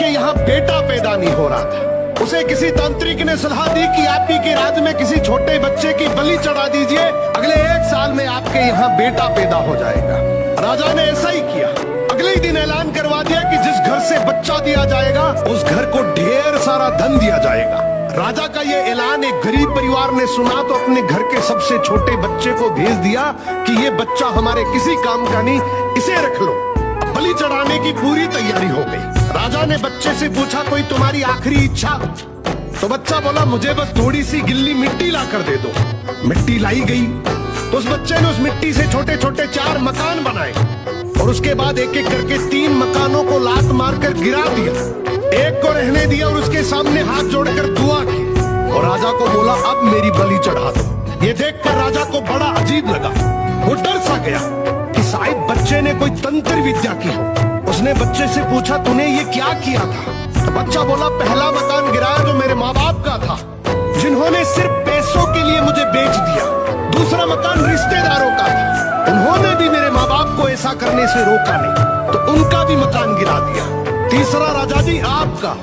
आपके यहाँ बेटा पैदा नहीं हो रहा था। उसे किसी तांत्रिक ने सलाह दी कि आप ही के राज्य में किसी छोटे बच्चे की बलि चढ़ा दीजिए, अगले 1 साल में आपके यहाँ बेटा पैदा हो जाएगा। राजा ने ऐसा ही किया। अगले ही दिन ऐलान करवा दिया कि जिस घर से बच्चा दिया जाएगा उस घर को ढेर सारा धन दिया जाएगा। राजा का ये ऐलान एक गरीब परिवार ने सुना तो अपने घर के सबसे छोटे बच्चे को भेज दिया कि ये बच्चा हमारे किसी काम का नहीं, इसे रख लो। बलि चढ़ाने की पूरी तैयारी हो गई। राजा ने बच्चे से पूछा, कोई तुम्हारी आखिरी इच्छा? तो बच्चा बोला, मुझे बस थोड़ी सी गिल्ली मिट्टी ला कर दे दो। मिट्टी लाई गई तो उस बच्चे ने उस मिट्टी से छोटे छोटे 4 मकान बनाए और उसके बाद एक एक करके 3 मकानों को लात मारकर गिरा दिया, एक को रहने दिया और उसके सामने हाथ जोड़कर दुआ की और राजा को बोला, अब मेरी बलि चढ़ा दो। ये देखकर राजा को बड़ा अजीब लगा। वो डर सा गया कि शायद बच्चे ने कोई तंत्र विद्या की हो। उसने बच्चे से पूछा, तूने ये क्या किया था? तो बच्चा बोला, पहला मकान गिराया जो मेरे माँ बाप का था, जिन्होंने सिर्फ पैसों के लिए मुझे बेच दिया। दूसरा मकान रिश्तेदारों का था, उन्होंने भी मेरे माँ बाप को ऐसा करने से रोका नहीं, तो उनका भी मकान गिरा दिया। तीसरा राजा जी आपका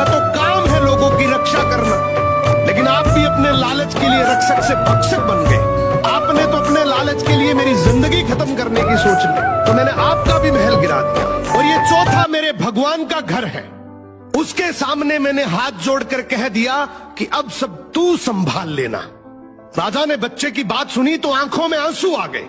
तो काम है लोगों की रक्षा करना, लेकिन आप भी अपने लालच के लिए रक्षक से भक्षक बन गए। आपने तो अपने लालच के लिए मेरी जिंदगी खत्म करने की सोच ली, तो मैंने आपका भी महल गिरा दिया। और ये चौथा मेरे भगवान का घर है, उसके सामने मैंने हाथ जोड़कर कह दिया कि अब सब तू संभाल लेना। राजा ने बच्चे की बात सुनी तो आंखों में आंसू आ गए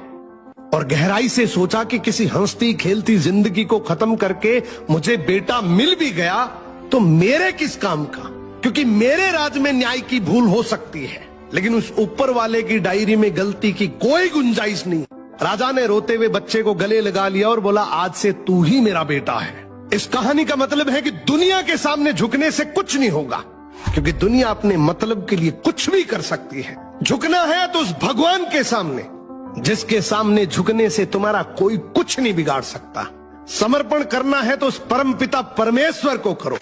और गहराई से सोचा कि किसी हंसती खेलती जिंदगी को खत्म करके मुझे बेटा मिल भी गया तो मेरे किस काम का, क्योंकि मेरे राज में न्याय की भूल हो सकती है लेकिन उस ऊपर वाले की डायरी में गलती की कोई गुंजाइश नहीं। राजा ने रोते हुए बच्चे को गले लगा लिया और बोला, आज से तू ही मेरा बेटा है। इस कहानी का मतलब है कि दुनिया के सामने झुकने से कुछ नहीं होगा, क्योंकि दुनिया अपने मतलब के लिए कुछ भी कर सकती है। झुकना है तो उस भगवान के सामने, जिसके सामने झुकने से तुम्हारा कोई कुछ नहीं बिगाड़ सकता। समर्पण करना है तो उस परमपिता परमेश्वर को करो।